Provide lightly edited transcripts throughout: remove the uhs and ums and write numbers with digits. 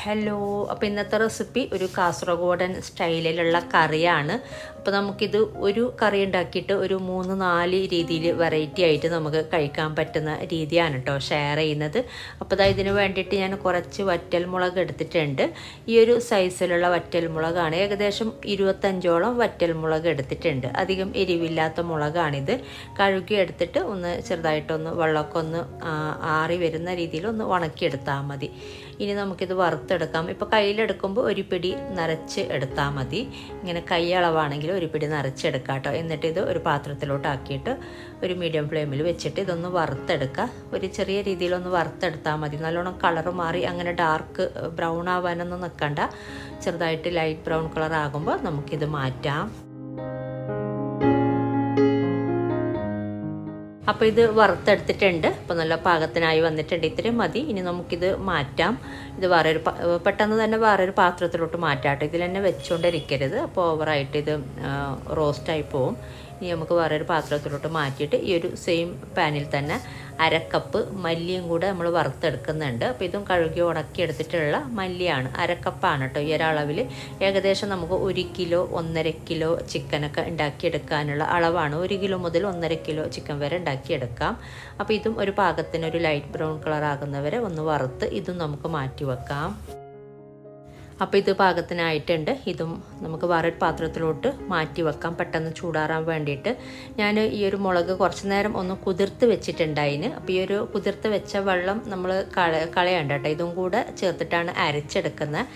Hello, അപ്പോൾ ഇന്നത്തെ recipe ഒരു കാസർഗോഡൻ സ്റ്റൈലിലുള്ള കറിയാണ്. അപ്പോൾ നമുക്കിത് ഒരു കറി ഉണ്ടാക്കിയിട്ട് ഒരു 3-4 രീതിയിൽ വെറൈറ്റി ആയിട്ട് നമുക്ക് കഴിക്കാൻ പറ്റുന്ന രീതിയാണ് കേട്ടോ ഷെയർ ചെയ്യുന്നത്. അപ്പോൾ ഇതിന് വേണ്ടിയിട്ട് ഞാൻ കുറച്ച് വറ്റൽമുളക് എടുത്തിട്ടുണ്ട്. ഈ ഒരു സൈസിലുള്ള വറ്റൽമുളകാണ്. ഏകദേശം 25ഓളം വറ്റൽമുളക് എടുത്തിട്ടുണ്ട്. അധികം എരിവില്ലാത്ത മുളകാണിത്. കഴുകി എടുത്തിട്ട് ഒന്ന് ചെറുതായിട്ടൊന്ന് വെള്ളമൊക്കെ ഒന്ന് ആറി വരുന്ന രീതിയിൽ ഒന്ന് ഉണക്കിയെടുത്താൽ മതി. ഇനി നമുക്കിത് വറുത്തെടുക്കാം. ഇപ്പോൾ കയ്യിലെടുക്കുമ്പോൾ ഒരു പിടി നിറച്ച് എടുത്താൽ മതി. ഇങ്ങനെ കൈ അളവാണെങ്കിൽ ഒരു പിടി നിറച്ചെടുക്കാം കേട്ടോ. എന്നിട്ട് ഇത് ഒരു പാത്രത്തിലോട്ട് ആക്കിയിട്ട് ഒരു മീഡിയം ഫ്ലെയിമിൽ വെച്ചിട്ട് ഇതൊന്ന് വറുത്തെടുക്കുക. ഒരു ചെറിയ രീതിയിലൊന്ന് വറുത്തെടുത്താൽ മതി. നല്ലോണം കളറ് മാറി അങ്ങനെ ഡാർക്ക് ബ്രൗൺ ആവാനൊന്നും നിൽക്കണ്ട. ചെറുതായിട്ട് ലൈറ്റ് ബ്രൗൺ കളർ ആകുമ്പോൾ നമുക്കിത് മാറ്റാം. അപ്പോൾ ഇത് വറുത്തെടുത്തിട്ടുണ്ട്. അപ്പോൾ നല്ല പാകത്തിനായി വന്നിട്ടുണ്ട്. ഇത്രയും മതി. ഇനി നമുക്കിത് മാറ്റാം. ഇത് പെട്ടെന്ന് തന്നെ വേറൊരു പാത്രത്തിലോട്ട് മാറ്റാട്ടെ. ഇതിൽ തന്നെ വെച്ചുകൊണ്ടിരിക്കരുത്. അപ്പോൾ ഓവറായിട്ട് ഇത് റോസ്റ്റായി പോവും. ഇനി നമുക്ക് വേറൊരു പാത്രത്തിലോട്ട് മാറ്റിയിട്ട് ഈ ഒരു സെയിം പാനിൽ തന്നെ 1/2 കപ്പ് മല്ലിയും കൂടെ നമ്മൾ വറുത്തെടുക്കുന്നുണ്ട്. അപ്പോൾ ഇതും കഴുകി ഉണക്കിയെടുത്തിട്ടുള്ള മല്ലിയാണ്. 1/2 കപ്പാണ് കേട്ടോ ഈ ഒരളവിൽ. ഏകദേശം നമുക്ക് 1 കിലോ 1.5 കിലോ ചിക്കനൊക്കെ ഉണ്ടാക്കിയെടുക്കാനുള്ള അളവാണ്. 1 കിലോ മുതൽ 1.5 കിലോ ചിക്കൻ വരെ ഉണ്ടാക്കിയെടുക്കാം. അപ്പോൾ ഇതും ഒരു പാകത്തിന് ഒരു ലൈറ്റ് ബ്രൗൺ കളർ ആകുന്നവരെ ഒന്ന് വറുത്ത് ഇതും നമുക്ക് മാറ്റി വെക്കാം. അപ്പോൾ ഇത് പാകത്തിനായിട്ടുണ്ട്. ഇതും നമുക്ക് വേറൊരു പാത്രത്തിലോട്ട് മാറ്റി വെക്കാം പെട്ടെന്ന് ചൂടാറാൻ വേണ്ടിയിട്ട്. ഞാൻ ഈ ഒരു മുളക് കുറച്ച് നേരം ഒന്ന് കുതിർത്ത് വെച്ചിട്ടുണ്ടായിന്. അപ്പോൾ ഈ ഒരു കുതിർത്ത് വെച്ച വെള്ളം നമ്മൾ കളയണ്ട കേട്ടോ. ഇതും കൂടെ ചേർത്തിട്ടാണ് അരച്ചെടുക്കുന്നത്.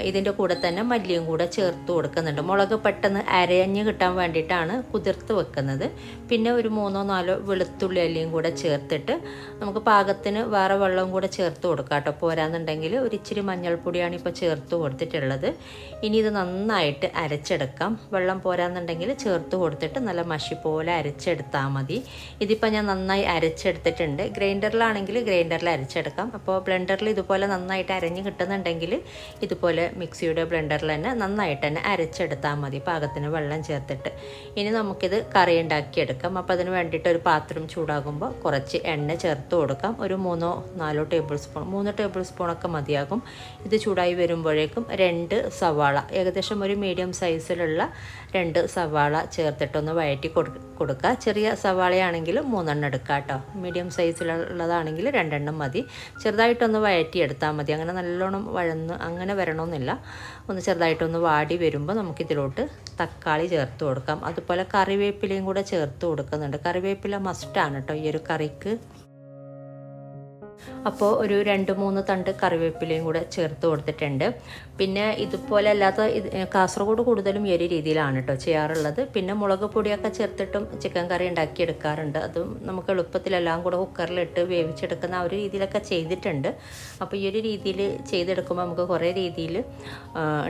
ഇതിൻ്റെ കൂടെ തന്നെ മല്ലിയും കൂടെ ചേർത്ത് കൊടുക്കുന്നുണ്ട്. മുളക് പെട്ടെന്ന് അരഞ്ഞ് കിട്ടാൻ വേണ്ടിയിട്ടാണ് കുതിർത്ത് വെക്കുന്നത്. പിന്നെ ഒരു 3-4 വെളുത്തുള്ളി അല്ലിയും കൂടെ ചേർത്തിട്ട് നമുക്ക് പാകത്തിന് വേറെ വെള്ളവും കൂടെ ചേർത്ത് കൊടുക്കാം കേട്ടോ. പോരാന്നുണ്ടെങ്കിൽ ഒരു ഇച്ചിരി മഞ്ഞൾപ്പൊടിയാണ് ഇപ്പോൾ ചേർത്ത് കൊടുത്തിട്ടുള്ളത്. ഇനി ഇത് നന്നായിട്ട് അരച്ചെടുക്കാം. വെള്ളം പോരാന്നുണ്ടെങ്കിൽ ചേർത്ത് കൊടുത്തിട്ട് നല്ല മഷി പോലെ അരച്ചെടുത്താൽ മതി. ഇതിപ്പോൾ ഞാൻ നന്നായി അരച്ചെടുത്തിട്ടുണ്ട്. ഗ്രൈൻഡറിലാണെങ്കിൽ ഗ്രൈൻഡറിൽ അരച്ചെടുക്കാം. അപ്പോൾ ബ്ലെൻഡറിൽ ഇതുപോലെ നന്നായിട്ട് അരഞ്ഞ് കിട്ടുന്നുണ്ടെങ്കിൽ ഇതുപോലെ മിക്സിയുടെ ബ്ലെൻഡറിൽ തന്നെ നന്നായിട്ട് തന്നെ അരച്ചെടുത്താൽ മതി പാകത്തിന് വെള്ളം ചേർത്തിട്ട്. ഇനി നമുക്കിത് കറി ഉണ്ടാക്കിയെടുക്കാം. അപ്പോൾ അതിന് വേണ്ടിയിട്ട് ഒരു പാത്രം ചൂടാകുമ്പോൾ കുറച്ച് എണ്ണ ചേർത്ത് കൊടുക്കാം. ഒരു 3-4 ടേബിൾ സ്പൂൺ 3 ടേബിൾ സ്പൂണൊക്കെ മതിയാകും. ഇത് ചൂടായി വരുമ്പോഴേക്കും 2 സവാള, ഏകദേശം ഒരു മീഡിയം സൈസിലുള്ള 2 സവാള ചേർത്തിട്ടൊന്ന് വഴറ്റി കൊടുക്കുക. ചെറിയ സവാളയാണെങ്കിൽ 3 എടുക്കുക കേട്ടോ. മീഡിയം സൈസിലുള്ളതാണെങ്കിൽ 2 മതി. ചെറുതായിട്ടൊന്ന് വഴറ്റിയെടുത്താൽ മതി. അങ്ങനെ നല്ലോണം വഴന്ന് അങ്ങനെ വരണമെന്നില്ല. ഒന്ന് ചെറുതായിട്ടൊന്ന് വാടി വരുമ്പോൾ നമുക്കിതിലോട്ട് തക്കാളി ചേർത്ത് കൊടുക്കാം. അതുപോലെ കറിവേപ്പിലയും കൂടെ ചേർത്ത് കൊടുക്കുന്നുണ്ട്. കറിവേപ്പില മസ്റ്റാണ് കേട്ടോ ഈ ഒരു കറിക്ക്. അപ്പോൾ ഒരു 2-3 തണ്ട് കറിവേപ്പിലയും കൂടെ ചേർത്ത് കൊടുത്തിട്ടുണ്ട്. പിന്നെ ഇതുപോലെ അല്ലാത്ത കാസർഗോഡ് കൂടുതലും ഈ ഒരു രീതിയിലാണ് കേട്ടോ ചെയ്യാറുള്ളത്. പിന്നെ മുളക് പൊടിയൊക്കെ ചേർത്തിട്ടും ചിക്കൻ കറി ഉണ്ടാക്കിയെടുക്കാറുണ്ട്. അതും നമുക്ക് എളുപ്പത്തിലെല്ലാം കൂടെ കുക്കറിലിട്ട് വേവിച്ചെടുക്കുന്ന ആ ഒരു രീതിയിലൊക്കെ ചെയ്തിട്ടുണ്ട്. അപ്പോൾ ഈ ഒരു രീതിയിൽ ചെയ്തെടുക്കുമ്പോൾ നമുക്ക് കുറേ രീതിയിൽ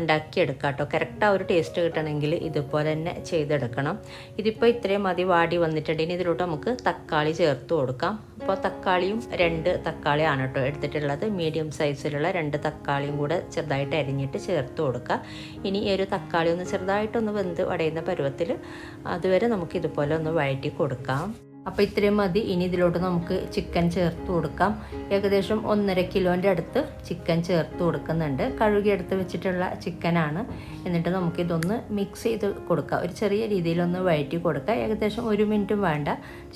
ഉണ്ടാക്കിയെടുക്കാം കേട്ടോ. കറക്റ്റ് ആ ഒരു ടേസ്റ്റ് കിട്ടണമെങ്കിൽ ഇതുപോലെ തന്നെ ചെയ്തെടുക്കണം. ഇതിപ്പോൾ ഇത്രയും മതി വാടി വന്നിട്ടുണ്ട്. ഇനി ഇതിലോട്ട് നമുക്ക് തക്കാളി ചേർത്ത് കൊടുക്കാം. അപ്പോൾ തക്കാളിയും 2 തക്കാളിയാണ് കേട്ടോ എടുത്തിട്ടുള്ളത്. മീഡിയം സൈസിലുള്ള 2 തക്കാളിയും കൂടെ ചെറുതായിട്ട് അരിഞ്ഞിട്ട് ചേർത്ത് കൊടുക്കുക. ഇനി ഈ ഒരു തക്കാളി ഒന്ന് ചെറുതായിട്ടൊന്ന് വെന്ത് ഉടയുന്ന പരുവത്തിൽ അതുവരെ നമുക്ക് ഇതുപോലെ ഒന്ന് വഴറ്റി കൊടുക്കാം. അപ്പോൾ ഇത്രയും മതി. ഇനി ഇതിലോട്ട് നമുക്ക് ചിക്കൻ ചേർത്ത് കൊടുക്കാം. ഏകദേശം 1.5 കിലോൻ്റെ അടുത്ത് ചിക്കൻ ചേർത്ത് കൊടുക്കുന്നുണ്ട്. കഴുകിയെടുത്ത് വെച്ചിട്ടുള്ള ചിക്കനാണ്. എന്നിട്ട് നമുക്കിതൊന്ന് മിക്സ് ചെയ്ത് കൊടുക്കാം. ഒരു ചെറിയ രീതിയിലൊന്ന് വഴറ്റി കൊടുക്കുക. ഏകദേശം 1 മിനിറ്റും വേണ്ട,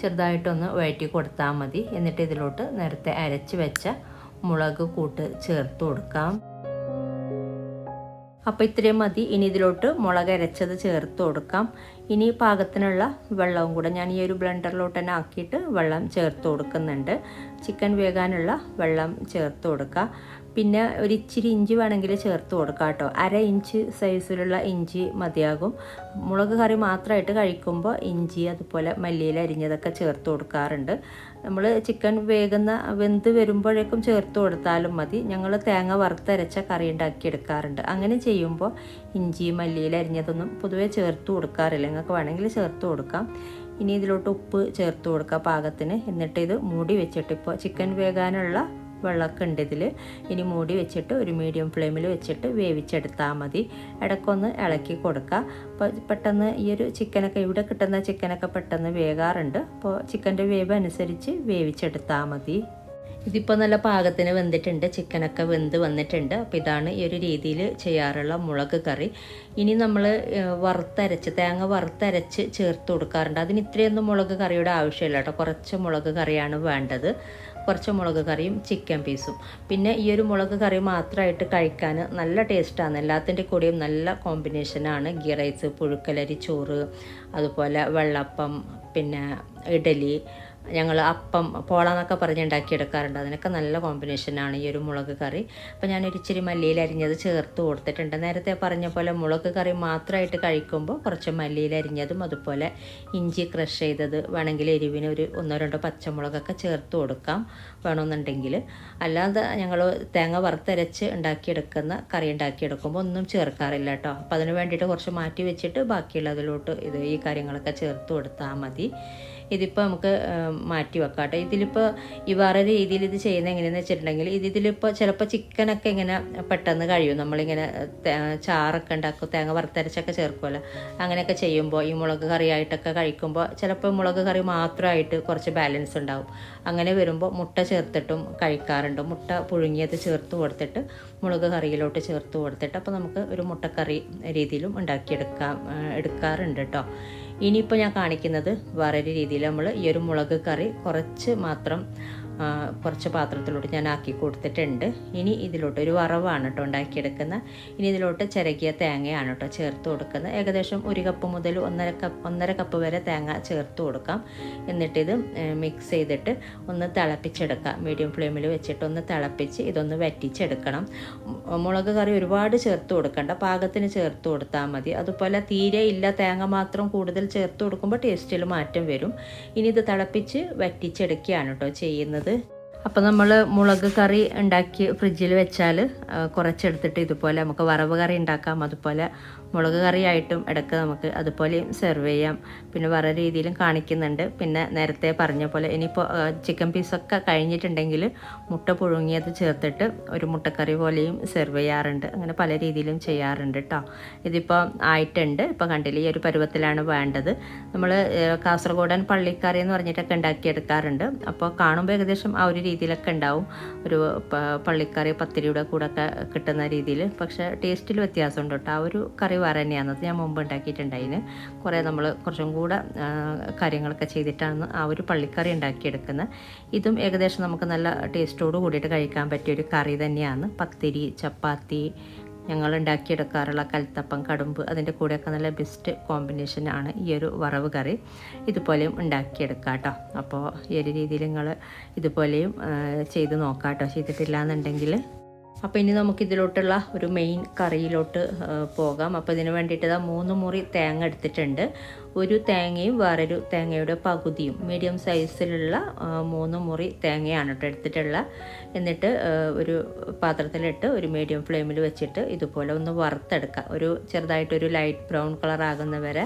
ചെറുതായിട്ടൊന്ന് വഴറ്റി കൊടുത്താൽ മതി. എന്നിട്ട് ഇതിലോട്ട് നേരത്തെ അരച്ച് വെച്ച മുളക് കൂട്ട് ചേർത്ത് കൊടുക്കാം. അപ്പോൾ ഇത്രയും മതി. ഇനി ഇതിലോട്ട് മുളക് അരച്ചത് ചേർത്ത് കൊടുക്കാം. ഇനി പാകത്തിനുള്ള വെള്ളവും കൂടെ ഞാൻ ഈ ഒരു ബ്ലെൻഡറിലോട്ട് തന്നെ ആക്കിയിട്ട് വെള്ളം ചേർത്ത് കൊടുക്കുന്നുണ്ട്. ചിക്കൻ വേകാനുള്ള വെള്ളം ചേർത്ത് കൊടുക്കുക. പിന്നെ ഒരു ഇച്ചിരി ഇഞ്ചി വേണമെങ്കിൽ ചേർത്ത് കൊടുക്കാം കേട്ടോ. 1/2 ഇഞ്ച് സൈസിലുള്ള ഇഞ്ചി മതിയാകും. മുളക് കറി മാത്രമായിട്ട് കഴിക്കുമ്പോൾ ഇഞ്ചി അതുപോലെ മല്ലിയില അരിഞ്ഞതൊക്കെ ചേർത്ത് കൊടുക്കാറുണ്ട്. നമ്മൾ ചിക്കൻ വെന്ത് വരുമ്പോഴേക്കും ചേർത്ത് കൊടുത്താലും മതി. ഞങ്ങൾ തേങ്ങ വറുത്തരച്ച കറി ഉണ്ടാക്കിയെടുക്കാറുണ്ട്. അങ്ങനെ ചെയ്യുമ്പോൾ ഇഞ്ചി മല്ലിയില അരിഞ്ഞതൊന്നും പൊതുവേ ചേർത്ത് കൊടുക്കാറില്ല. നിങ്ങൾക്ക് വേണമെങ്കിൽ ചേർത്ത് കൊടുക്കാം. ഇനി ഇതിലോട്ട് ഉപ്പ് ചേർത്ത് കൊടുക്കുക പാകത്തിന്. എന്നിട്ട് ഇത് മൂടി വെച്ചിട്ട്, ഇപ്പോൾ ചിക്കൻ വേകാനുള്ള വെള്ളമൊക്കെ ഉണ്ട് ഇതിൽ. ഇനി മൂടി വെച്ചിട്ട് ഒരു മീഡിയം ഫ്ലെയിമിൽ വെച്ചിട്ട് വേവിച്ചെടുത്താൽ മതി. ഇടയ്ക്കൊന്ന് ഇളക്കി കൊടുക്കുക. അപ്പോൾ പെട്ടെന്ന് ഈ ഒരു ചിക്കനൊക്കെ ഇവിടെ കിട്ടുന്ന ചിക്കനൊക്കെ പെട്ടെന്ന് വേകാറുണ്ട്. അപ്പോൾ ചിക്കൻ്റെ വേവ് അനുസരിച്ച് വേവിച്ചെടുത്താൽ മതി. ഇതിപ്പോൾ നല്ല പാകത്തിന് വെന്തിട്ടുണ്ട്, ചിക്കനൊക്കെ വെന്ത് വന്നിട്ടുണ്ട്. അപ്പോൾ ഇതാണ് ഈ ഒരു രീതിയിൽ ചെയ്യാറുള്ള മുളക് കറി. ഇനി നമ്മൾ തേങ്ങ വറുത്തരച്ച് ചേർത്ത് കൊടുക്കാറുണ്ട്. അതിന് ഇത്രയൊന്നും മുളക് കറിയുടെ ആവശ്യമില്ല കേട്ടോ. കുറച്ച് മുളക് കറിയാണ് വേണ്ടത്, കുറച്ച് മുളക് കറിയും ചിക്കൻ പീസും. പിന്നെ ഈ ഒരു മുളക് കറി മാത്രമായിട്ട് കഴിക്കാൻ നല്ല ടേസ്റ്റാണ്. എല്ലാത്തിൻ്റെ കൂടെയും നല്ല കോമ്പിനേഷനാണ്. ഗീ റൈസ്, പുഴുക്കലരി ചോറ്, അതുപോലെ വെള്ളപ്പം, പിന്നെ ഇഡലി, ഞങ്ങൾ അപ്പം പോള എന്നൊക്കെ പറഞ്ഞ് ഉണ്ടാക്കിയെടുക്കാറുണ്ട്. അതിനൊക്കെ നല്ല കോമ്പിനേഷനാണ് ഈ ഒരു മുളക് കറി. അപ്പോൾ ഞാനൊരു ഇച്ചിരി മല്ലിയിൽ അരിഞ്ഞത് ചേർത്ത് കൊടുത്തിട്ടുണ്ട്. നേരത്തെ പറഞ്ഞ പോലെ മുളക് കറി മാത്രമായിട്ട് കഴിക്കുമ്പോൾ കുറച്ച് മല്ലിയിൽ അരിഞ്ഞതും അതുപോലെ ഇഞ്ചി ക്രഷ് ചെയ്തത് വേണമെങ്കിൽ എരിവിന് ഒരു 1-2 പച്ചമുളകൊക്കെ ചേർത്ത് കൊടുക്കാം വേണമെന്നുണ്ടെങ്കിൽ. അല്ലാതെ ഞങ്ങൾ തേങ്ങ വറുത്തരച്ച് ഉണ്ടാക്കിയെടുക്കുന്ന കറി ഉണ്ടാക്കിയെടുക്കുമ്പോൾ ഒന്നും ചേർക്കാറില്ല കേട്ടോ. അപ്പോൾ അതിന് വേണ്ടിയിട്ട് കുറച്ച് മാറ്റി വെച്ചിട്ട് ബാക്കിയുള്ളതിലോട്ട് ഈ കാര്യങ്ങളൊക്കെ ചേർത്ത് കൊടുത്താൽ മതി. ഇതിപ്പോൾ നമുക്ക് മാറ്റി വെക്കാം കേട്ടോ. ഇതിലിപ്പോൾ വേറെ രീതിയിൽ ഇത് ചെയ്യുന്നത് എങ്ങനെയാണെന്ന് വെച്ചിട്ടുണ്ടെങ്കിൽ ഇതിലിപ്പോൾ ചിലപ്പോൾ ചിക്കനൊക്കെ ഇങ്ങനെ പെട്ടെന്ന് കഴിയും. നമ്മളിങ്ങനെ ചാറൊക്കെ ഉണ്ടാക്കും, തേങ്ങ വറുത്തരച്ചൊക്കെ ചേർക്കുമല്ലോ. അങ്ങനെയൊക്കെ ചെയ്യുമ്പോൾ ഈ മുളക് കറിയായിട്ടൊക്കെ കഴിക്കുമ്പോൾ ചിലപ്പോൾ മുളക് കറി മാത്രമായിട്ട് കുറച്ച് ബാലൻസ് ഉണ്ടാവും. അങ്ങനെ വരുമ്പോൾ മുട്ട ചേർത്തിട്ടും കഴിക്കാറുണ്ട്. മുട്ട പുഴുങ്ങിയത് ചേർത്ത് കൊടുത്തിട്ട് മുളക് കറിയിലോട്ട് ചേർത്ത് കൊടുത്തിട്ട് അപ്പോൾ നമുക്ക് ഒരു മുട്ടക്കറി രീതിയിലും എടുക്കാറുണ്ട് കേട്ടോ. ഇനിയിപ്പോൾ ഞാൻ കാണിക്കുന്നത് വേറൊരു രീതിയിൽ നമ്മൾ ഈ ഒരു മുളക് കറി കുറച്ച് പാത്രത്തിലോട്ട് ഞാൻ ആക്കി കൊടുത്തിട്ടുണ്ട്. ഇനി ഇതിലോട്ട് ഒരു വറവാണ് കേട്ടോ ഉണ്ടാക്കിയെടുക്കുന്നത്. ഇനി ഇതിലോട്ട് ചിരകിയ തേങ്ങയാണ് കേട്ടോ ചേർത്ത് കൊടുക്കുന്നത്. ഏകദേശം 1 കപ്പ് മുതൽ 1.5 കപ്പ് വരെ തേങ്ങ ചേർത്ത് കൊടുക്കാം. എന്നിട്ടിത് മിക്സ് ചെയ്തിട്ട് ഒന്ന് തിളപ്പിച്ചെടുക്കാം. മീഡിയം ഫ്ലെയിമിൽ വെച്ചിട്ട് ഒന്ന് തിളപ്പിച്ച് ഇതൊന്ന് വറ്റിച്ചെടുക്കണം. മുളക് കറി ഒരുപാട് ചേർത്ത് കൊടുക്കണ്ട, പാകത്തിന് ചേർത്ത് കൊടുത്താൽ മതി. അതുപോലെ തീരെ ഇല്ല തേങ്ങ മാത്രം കൂടുതൽ ചേർത്ത് കൊടുക്കുമ്പോൾ ടേസ്റ്റിൽ മാറ്റം വരും. ഇനി ഇത് തിളപ്പിച്ച് വറ്റിച്ചെടുക്കുകയാണ് കേട്ടോ ചെയ്യുന്നത്. അപ്പോൾ നമ്മൾ മുളക് കറി ഉണ്ടാക്കി ഫ്രിഡ്ജിൽ വെച്ചാൽ കുറച്ചെടുത്തിട്ട് ഇതുപോലെ നമുക്ക് വറവ് കറി ഉണ്ടാക്കാം. അതുപോലെ മുളക് കറിയായിട്ടും ഇടയ്ക്ക് നമുക്ക് അതുപോലെയും സെർവ് ചെയ്യാം. പിന്നെ വേറെ രീതിയിലും കാണിക്കുന്നുണ്ട്. പിന്നെ നേരത്തെ പറഞ്ഞ പോലെ ഇനിയിപ്പോൾ ചിക്കൻ പീസൊക്കെ കഴിഞ്ഞിട്ടുണ്ടെങ്കിൽ മുട്ട പുഴുങ്ങിയത് ചേർത്തിട്ട് ഒരു മുട്ടക്കറി പോലെയും സെർവ് ചെയ്യാറുണ്ട്. അങ്ങനെ പല രീതിയിലും ചെയ്യാറുണ്ട് കേട്ടോ. ഇതിപ്പോൾ ആയിട്ടുണ്ട്. ഇപ്പോൾ കണ്ടില്ലേ, ഈ ഒരു പരുവത്തിലാണ് വേണ്ടത്. നമ്മൾ കാസർഗോഡൻ പള്ളിക്കറി എന്ന് പറഞ്ഞിട്ടൊക്കെ ഉണ്ടാക്കിയെടുക്കാറുണ്ട്. അപ്പോൾ കാണുമ്പോൾ ഏകദേശം ആ ഒരു രീതിയിലൊക്കെ ഉണ്ടാവും. ഒരു പള്ളിക്കറി പത്തിരിയുടെ കൂടെ ഒക്കെ കിട്ടുന്ന രീതിയിൽ. പക്ഷേ ടേസ്റ്റിൽ വ്യത്യാസമുണ്ട് കേട്ടോ. ആ ഒരു കറി വേറെ തന്നെയാണ്. അത് ഞാൻ മുമ്പ് ഉണ്ടാക്കിയിട്ടുണ്ടായിന്. നമ്മൾ കുറച്ചും കൂടെ കാര്യങ്ങളൊക്കെ ചെയ്തിട്ടാണ് ആ ഒരു പള്ളിക്കറി ഉണ്ടാക്കിയെടുക്കുന്നത്. ഇതും ഏകദേശം നമുക്ക് നല്ല ടേസ്റ്റോട് കൂടിയിട്ട് കഴിക്കാൻ പറ്റിയൊരു കറി തന്നെയാണ്. പത്തിരി, ചപ്പാത്തി, ഞങ്ങൾ ഉണ്ടാക്കിയെടുക്കാറുള്ള കൽത്തപ്പം, കടുമ്പ്, അതിൻ്റെ കൂടെയൊക്കെ നല്ല ബെസ്റ്റ് കോമ്പിനേഷനാണ് ഈ ഒരു വറവ് കറി. ഇതുപോലെയും ഉണ്ടാക്കിയെടുക്കാം കേട്ടോ. അപ്പോൾ ഈ ഒരു രീതിയിൽ നിങ്ങൾ ഇതുപോലെയും ചെയ്ത് നോക്കാം കേട്ടോ, ചെയ്തിട്ടില്ല എന്നുണ്ടെങ്കിൽ. അപ്പോൾ ഇനി നമുക്കിതിലോട്ടുള്ള ഒരു മെയിൻ കറിയിലോട്ട് പോകാം. അപ്പോൾ ഇതിന് വേണ്ടിയിട്ട് 3 മുറി തേങ്ങ എടുത്തിട്ടുണ്ട്. ഒരു തേങ്ങയും വേറൊരു തേങ്ങയുടെ പകുതിയും മീഡിയം സൈസിലുള്ള 3 മുറി തേങ്ങയാണ് കേട്ടോ എടുത്തിട്ടുള്ളത്. എന്നിട്ട് ഒരു പാത്രത്തിലിട്ട് ഒരു മീഡിയം ഫ്ലെയിമിൽ വെച്ചിട്ട് ഇതുപോലെ ഒന്ന് വറുത്തെടുക്കുക. ചെറുതായിട്ടൊരു ലൈറ്റ് ബ്രൗൺ കളർ ആകുന്ന വരെ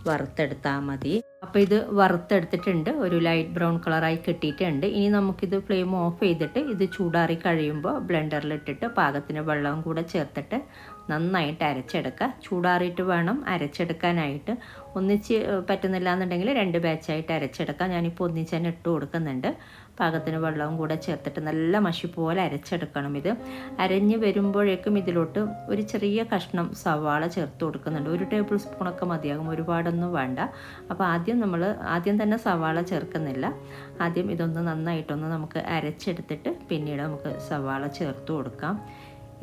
വറുത്തെടുത്താൽ മതി. അപ്പോൾ ഇത് വറുത്തെടുത്തിട്ടുണ്ട്, ഒരു ലൈറ്റ് ബ്രൗൺ കളറായി കിട്ടിയിട്ടുണ്ട്. ഇനി നമുക്കിത് ഫ്ലെയിം ഓഫ് ചെയ്തിട്ട് ഇത് ചൂടാറി കഴിയുമ്പോൾ ബ്ലെൻഡറിലിട്ടിട്ട് പാകത്തിന് വെള്ളവും കൂടെ ചേർത്തിട്ട് നന്നായിട്ട് അരച്ചെടുക്കുക. ചൂടാറിയിട്ട് വേണം അരച്ചെടുക്കാനായിട്ട്. ഒന്നിച്ച് പറ്റുന്നില്ല എന്നുണ്ടെങ്കിൽ 2 ബാച്ചായിട്ട് അരച്ചെടുക്കാം. ഞാനിപ്പോൾ ഒന്നിച്ച് തന്നെ ഇട്ട് കൊടുക്കുന്നുണ്ട്. പാകത്തിന് വെള്ളവും കൂടെ ചേർത്തിട്ട് നല്ല മഷി പോലെ അരച്ചെടുക്കണം. ഇത് അരഞ്ഞ് വരുമ്പോഴേക്കും ഇതിലോട്ട് ഒരു ചെറിയ കഷ്ണം സവാള ചേർത്ത് കൊടുക്കുന്നുണ്ട്. 1 ടേബിൾ സ്പൂണൊക്കെ മതിയാകും, ഒരുപാടൊന്നും വേണ്ട. അപ്പോൾ ആദ്യം തന്നെ സവാള ചേർക്കുന്നില്ല. ആദ്യം ഇതൊന്ന് നന്നായിട്ടൊന്ന് നമുക്ക് അരച്ചെടുത്തിട്ട് പിന്നീട് നമുക്ക് സവാള ചേർത്ത് കൊടുക്കാം.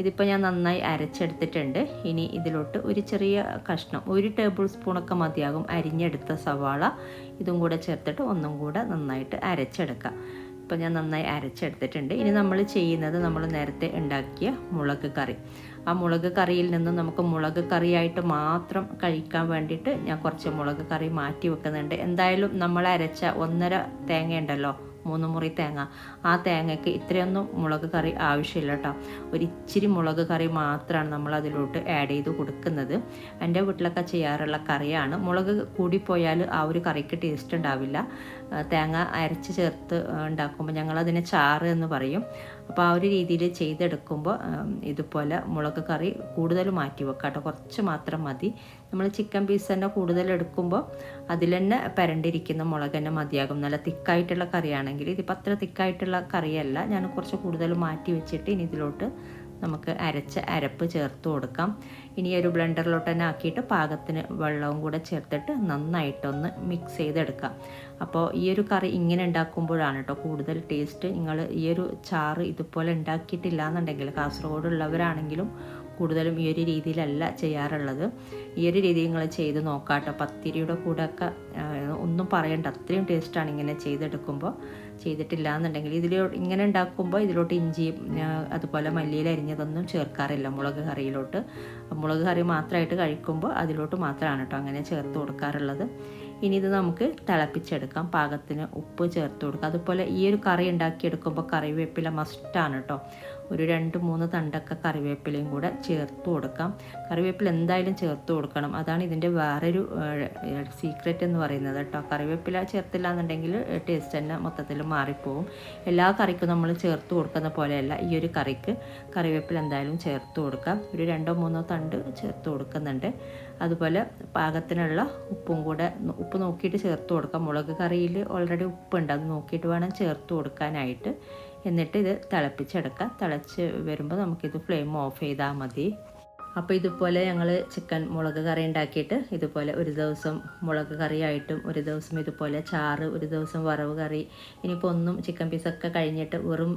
ഇതിപ്പോൾ ഞാൻ നന്നായി അരച്ചെടുത്തിട്ടുണ്ട്. ഇനി ഇതിലോട്ട് ഒരു ചെറിയ കഷ്ണം 1 ടേബിൾ സ്പൂണൊക്കെ മതിയാകും അരിഞ്ഞെടുത്ത സവാള ഇതും കൂടെ ചേർത്തിട്ട് ഒന്നും കൂടെ നന്നായിട്ട് അരച്ചെടുക്കാം. ഇപ്പോൾ ഞാൻ നന്നായി അരച്ചെടുത്തിട്ടുണ്ട്. ഇനി നമ്മൾ ചെയ്യുന്നത് നമ്മൾ നേരത്തെ ഉണ്ടാക്കിയ മുളക് കറി. ആ മുളക് കറിയിൽ നിന്ന് നമുക്ക് മുളക് കറിയായിട്ട് മാത്രം കഴിക്കാൻ വേണ്ടിയിട്ട് ഞാൻ കുറച്ച് മുളക് കറി മാറ്റി വെക്കുന്നുണ്ട്. എന്തായാലും നമ്മൾ അരച്ച 1.5 തേങ്ങ ഉണ്ടല്ലോ, 3 മുറി തേങ്ങ, ആ തേങ്ങയ്ക്ക് ഇത്രയൊന്നും മുളക് കറി ആവശ്യമില്ല കേട്ടോ. ഒരിച്ചിരി മുളക് കറി മാത്രമാണ് നമ്മൾ അതിലോട്ട് ആഡ് ചെയ്ത് കൊടുക്കുന്നത്. എൻ്റെ വീട്ടിലൊക്കെ ചെയ്യാറുള്ള കറിയാണ്. മുളക് കൂടിപ്പോയാൽ ആ ഒരു കറിക്ക് ടേസ്റ്റ് ഉണ്ടാവില്ല. തേങ്ങ അരച്ച് ചേർത്ത് ഉണ്ടാക്കുമ്പോൾ ഞങ്ങളതിനെ ചാറ് എന്ന് പറയും. അപ്പോൾ ആ ഒരു രീതിയിൽ ചെയ്തെടുക്കുമ്പോൾ ഇതുപോലെ മുളക് കറി കൂടുതൽ മാറ്റി വെക്കാം കേട്ടോ. കുറച്ച് മാത്രം മതി. നമ്മൾ ചിക്കൻ പീസ് തന്നെ കൂടുതൽ എടുക്കുമ്പോൾ അതിൽ തന്നെ പരണ്ടിരിക്കുന്ന മുളക് തന്നെ മതിയാകും. നല്ല തിക്കായിട്ടുള്ള കറിയാണെങ്കിൽ, ഇതിപ്പോൾ അത്ര തിക്കായിട്ടുള്ള കറിയല്ല, ഞാൻ കുറച്ച് കൂടുതൽ മാറ്റി വെച്ചിട്ട് ഇനി ഇതിലോട്ട് നമുക്ക് അരച്ച അരപ്പ് ചേർത്ത് കൊടുക്കാം. ഇനി ഒരു ബ്ലെൻഡറിലോട്ട് തന്നെ ആക്കിയിട്ട് പാകത്തിന് വെള്ളവും കൂടെ ചേർത്തിട്ട് നന്നായിട്ടൊന്ന് മിക്സ് ചെയ്തെടുക്കാം. അപ്പോൾ ഈ ഒരു കറി ഇങ്ങനെ ഉണ്ടാക്കുമ്പോഴാണ് കേട്ടോ കൂടുതൽ ടേസ്റ്റ്. നിങ്ങൾ ഈ ഒരു ചാറ് ഇതുപോലെ ഉണ്ടാക്കിയിട്ടില്ല എന്നുണ്ടെങ്കിൽ, കാസർഗോഡുള്ളവരാണെങ്കിലും കൂടുതലും ഈ ഒരു രീതിയിലല്ല ചെയ്യാറുള്ളത്. ഈ ഒരു രീതി നിങ്ങൾ ചെയ്ത് നോക്കാട്ടോ. പത്തിരിയുടെ കൂടെ ഒക്കെ ഒന്നും പറയണ്ട, അത്രയും ടേസ്റ്റാണ് ഇങ്ങനെ ചെയ്തെടുക്കുമ്പോൾ. ചെയ്തിട്ടില്ല എന്നുണ്ടെങ്കിൽ ഇങ്ങനെ ഉണ്ടാക്കുമ്പോൾ ഇതിലോട്ട് ഇഞ്ചിയും അതുപോലെ മല്ലിയില അരിഞ്ഞതൊന്നും ചേർക്കാറില്ല മുളക് കറിയിലോട്ട്. മുളക് കറി മാത്രമായിട്ട് കഴിക്കുമ്പോൾ അതിലോട്ട് മാത്രമാണ് കേട്ടോ അങ്ങനെ ചേർത്ത് കൊടുക്കാറുള്ളത്. ഇനി ഇത് നമുക്ക് തിളപ്പിച്ചെടുക്കാം. പാകത്തിന് ഉപ്പ് ചേർത്ത് കൊടുക്കാം. അതുപോലെ ഈ ഒരു കറി ഉണ്ടാക്കിയെടുക്കുമ്പോൾ കറിവേപ്പില മസ്റ്റാണ് കേട്ടോ. ഒരു 2-3 തണ്ടൊക്കെ കറിവേപ്പിലയും കൂടെ ചേർത്ത് കൊടുക്കാം. കറിവേപ്പില എന്തായാലും ചേർത്ത് കൊടുക്കണം. അതാണ് ഇതിൻ്റെ വേറൊരു സീക്രറ്റ് എന്ന് പറയുന്നത് കേട്ടോ. കറിവേപ്പില ചേർത്തില്ല എന്നുണ്ടെങ്കിൽ ടേസ്റ്റ് തന്നെ മൊത്തത്തിൽ മാറിപ്പോവും. എല്ലാ കറിക്കും നമ്മൾ ചേർത്ത് കൊടുക്കുന്ന പോലെയല്ല ഈ ഒരു കറിക്ക് കറിവേപ്പില എന്തായാലും ചേർത്ത് കൊടുക്കാം. ഒരു 2-3 തണ്ട് ചേർത്ത് കൊടുക്കുന്നുണ്ട്. അതുപോലെ പാകത്തിനുള്ള ഉപ്പും കൂടെ ഉപ്പ് നോക്കിയിട്ട് ചേർത്ത് കൊടുക്കാം. മുളക് കറിയിൽ ഓൾറെഡി ഉപ്പുണ്ട്, അത് നോക്കിയിട്ട് വേണം ചേർത്ത് കൊടുക്കാനായിട്ട്. എന്നിട്ട് ഇത് തിളപ്പിച്ചെടുക്കാം. തിളച്ച് വരുമ്പോൾ നമുക്കിത് ഫ്ലെയിം ഓഫ് ചെയ്താൽ മതി. അപ്പോൾ ഇതുപോലെ ഞങ്ങൾ ചിക്കൻ മുളക് കറി ഉണ്ടാക്കിയിട്ട് ഇതുപോലെ ഒരു ദിവസം മുളക് കറിയായിട്ടും ഒരു ദിവസം ഇതുപോലെ ചാറ്, ഒരു ദിവസം വറവ് കറി. ഇനിയിപ്പോൾ ഒന്നും ചിക്കൻ പീസൊക്കെ കഴിഞ്ഞിട്ട് വെറും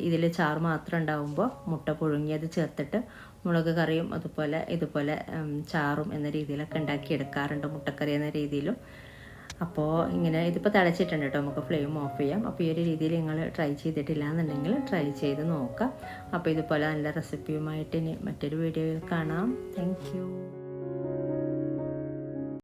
ഇതിൽ ചാറ് മാത്രം ഉണ്ടാകുമ്പോൾ മുട്ട പുഴുങ്ങിയത് ചേർത്തിട്ട് മുളക് കറിയും അതുപോലെ ഇതുപോലെ ചാറും എന്ന രീതിയിലൊക്കെ ഉണ്ടാക്കിയെടുക്കാറുണ്ട്, മുട്ടക്കറി എന്ന രീതിയിലും. അപ്പോൾ ഇങ്ങനെ ഇതിപ്പോൾ തിളച്ചിട്ടുണ്ട് കേട്ടോ. നമുക്ക് ഫ്ലെയിം ഓഫ് ചെയ്യാം. അപ്പോൾ ഈ ഒരു രീതിയിൽ നിങ്ങൾ ട്രൈ ചെയ്തിട്ടില്ല എന്നുണ്ടെങ്കിൽ ട്രൈ ചെയ്ത് നോക്കാം. അപ്പോൾ ഇതുപോലെ നല്ല റെസിപ്പിയുമായിട്ട് ഇനി മറ്റൊരു വീഡിയോയിൽ കാണാം. Thank you.